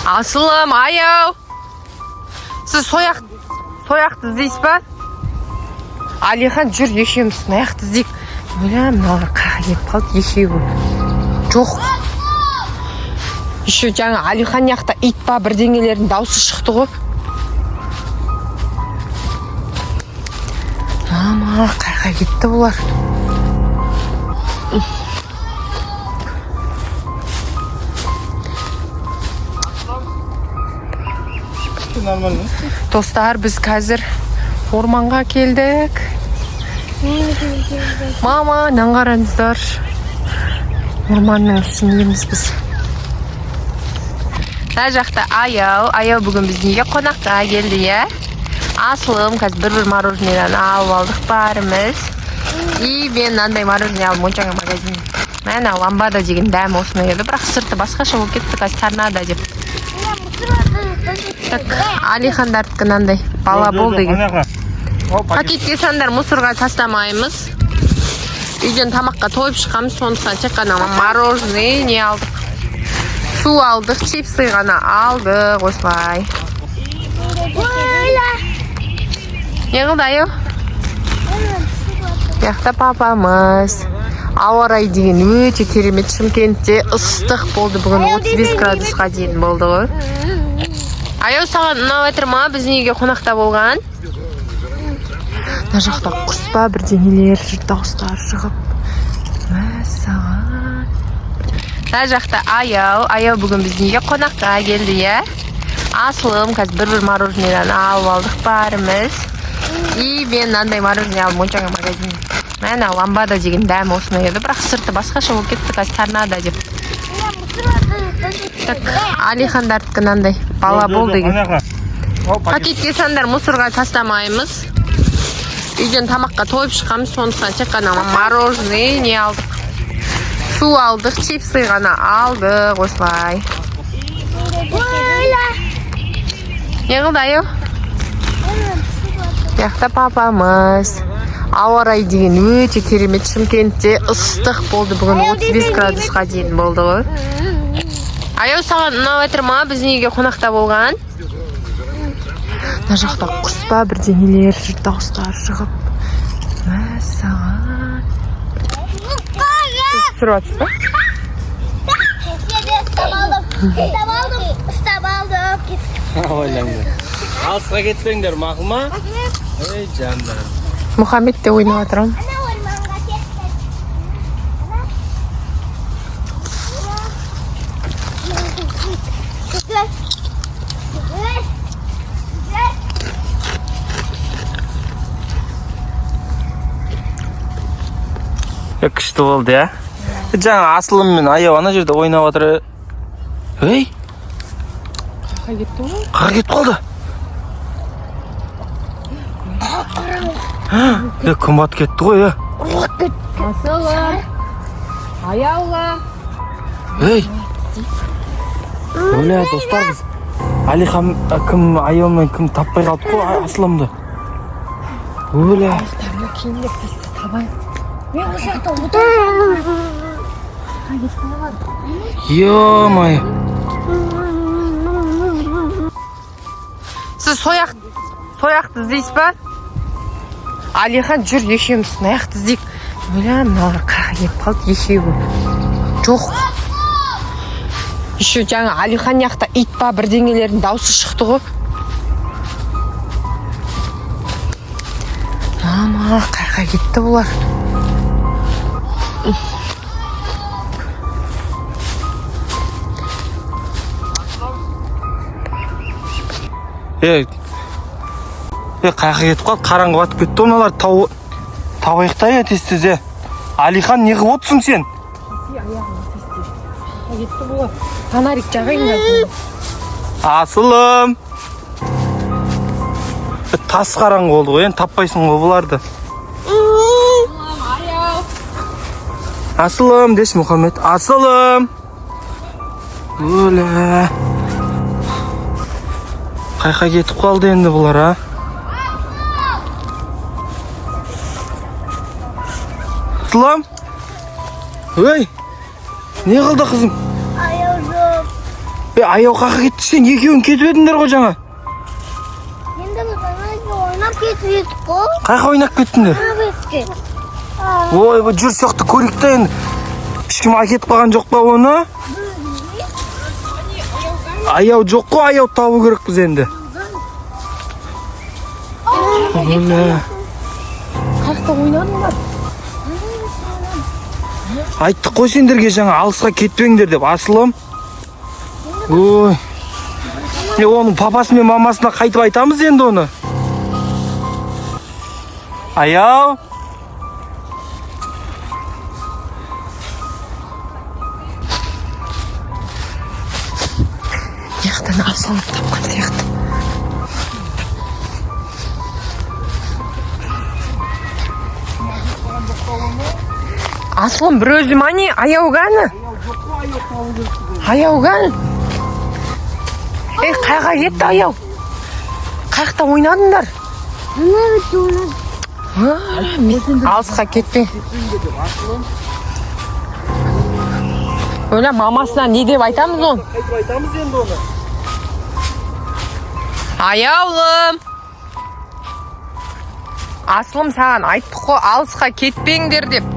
Asılım, аяу. Siz soyaқты іздейсіз ба? Алихан жүр, екеуміз аяқты іздейік. Өлем, мыналар қаға келіп қалды, екеуі. Жоқ. Еще жаңа Алихан яқта ит па бірдеңелердің даусы шықты ғой. Мама, қайға кетті бұлар. Достар, біз қазір орманға келдік. Мама, наңғараңыздар. Орманның ішіндеміз біз. Мына жақта аяу бүгін біз неге қонаққа келді, е? Асылым, қазір бір мороженеден алып алдық барымыз. И мен мынандай морожене алып моншаға магазин. Мәна ламбада деген дәмі осына келді, бірақ сырты басқаша болып кетті, қазір торнадо деп. Так, Алихандардікі мынандай бала бол деген. Пакетке сандар мусорға тастамаймыз. Үйден тамаққа тойып шыққанбыз, сондықтан тек қана морожене не алдық. Су алдық, чипсы ғана алдық, осылай. Не қылды, аяу? Яқта папамыз. Ауа райы деген өте керемет. Шымкентте ыстық болды, бүгін 35 градусқа дейін болды ғой. Аяу, саған ұнап жатыр ма? Біз неге қонақта болған? Мына жақта құс па бірдеңелер, дауыстар шығып. Мәссаған. Мына жақта аяу бүгін біз неге қонаққа келді, е? Асылым, қазір бір мороженеден алып алдық барымыз. И мен мынандай морожене алып моншаға магазин. Мәна ламбада деген дәмі осына келді, бірақ сырты басқаша болып кетті, қазір торнадо деп. Так, Алихандардікі мынандай бала бол деген. Пакетке сандар мусорға тастамаймыз. Үйден тамаққа тойып шыққанбыз, сондықтан тек қана морожене не алдық. Су алдық, чипсы ғана алдық, осылай. Не қылды, аяу? Яқта папамыз. Ауа райы деген өте керемет. Шымкентте ыстық болды, бүгін 35 градусқа дейін болды ғой. Аяу, саған ұнап жатыр ма? Біз неге қонақта болған? Мына жақта құс па бірдеңелер, дауыстар шығып. Мәссаған. Түсіріп жатсыз ба? Ұстап алдым. Ойлаңдар. Алысқа кетпеңдер, мақұл ма? Ей, жандар. Мұхаммед те ойнап жатырмын. Күшті болды, я? Жаңа Асылым мен аяу ана жерде ойнап жатыр. Ей? Қаға кетті ғой? Қаға кетіп қалды. Күн батып кетті ғой, е? Асылым, аяулым. Ей! Өлі, достар, біз Алихан кім, аяумен кім таппай қалдық қой Асылымды. Өлі. Аяқтарына кейіндеп бізді табайық. Мен осы жақта ұмытып. Е-май. Сіз сояқты іздейсіз ба? Алихан жүр, екеуміз аяқты іздейік. Өлем, мыналар қаға келіп қалды, екеуі. Жоқ. Еще жаңа Алихан яқта ит па бірдеңелердің даусы шықты ғой. Мама, қайға кетті бұлар. Қайқа кетіп қалды, қараңғы батып кетті, оналар табайықтай тез-тезе. Алихан, не қып отырсың сен? Кетті бұлар. Фонарик жағайын. Асылым. Тас қараңғы болды ғой, енді таппайсың ғой бұларды. Асылым, деші Мұхаммед. Асылым. Өлі. Қайқа кетіп қалды енді бұлар, а? Асылым? Өй, не қылды қызым? Аяу жоқ. аяу қаққа кетті, сен екеуің кетіп едіңдер ғой жаңа. Енді біз ойнап кетіп едік қой. Қайқа ойнап кеттіңдер? Бетке. Ой, бұл жүр соқты көрейік та енді. Ешкім әкетіп қалған жоқ па оны? Аяу жоқ қой, аяу табу керек біз енді. Қайықта ойнадыңдар? Айттық қой сендерге жаңа алысқа кетпеңдер деп, Асылым. Ой. Оның папасы мен мамасына қайтып айтамыз енді оны. Аяу. Яқтан Асылым тапқан сияқты. Асылым бір өзім ане, аяуғаны? Аяуған? Қайға кетті аяу? Қайықта ойнадыңдар? Алысқа кетпе. Өлі мамасына не деп айтамыз оны? Қайтып айтамыз енді оны. Аяулым. Асылым саған айттық қой, алысқа кетпеңдер деп.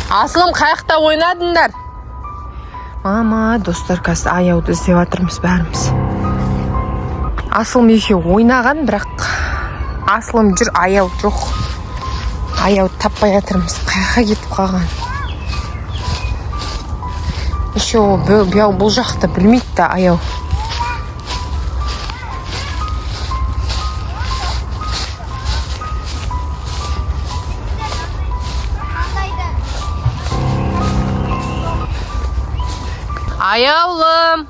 Асылым қайықта ойнадыңдар? Мама, достар, қазір аяуды іздеп жатырмыз бәріміз. Асылым екеуі ойнаған, бірақ Асылым жүр, аяу жоқ. Аяуды таппай жатырмыз. Қайыққа кетіп қалған. Еще бұл жақты білмейді да аяу. Аяулым.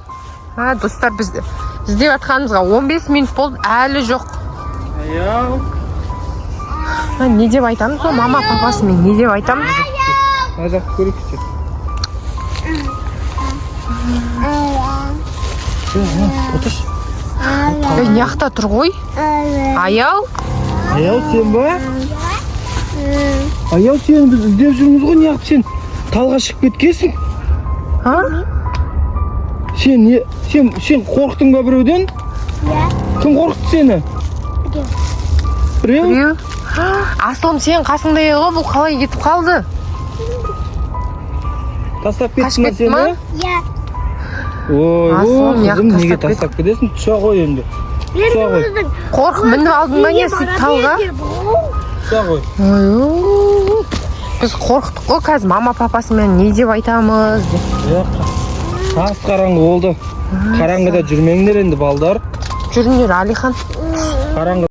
Достар, біз іздеп жатқанымызға 15 минут болды, әлі жоқ. Аяу. Не деп айтамыз о, мама папасымен не деп айтамыз? Мына жақты көрейікші. Отырш. Не жақта тұр ғой? Аяу? Аяу сен ба? Аяу сен біз іздеп жүрміз ғой, не сен талға шығып кеткенсің? Сен қорқтың ба біреуден? Кім қорқытты сені? Біреу? Асылым сен қасыңда еді ғой, бұл қалай кетіп қалды? Тастап кетті ма сені? Иә. Ой, Асылым, қызым, неге тастап кетесің? Тұша ғой енді. Тұша ғой. Қорқып мініп алдың ба не сөйтіп талға? Тұша ғой. Біз қорқтық қой, қазір мама папасымен не деп айтамыз деп. Ас қараңғы болды. Қараңғыда жүрмеңдер енді балдар. Жүріңдер, Алихан. Қараңғы.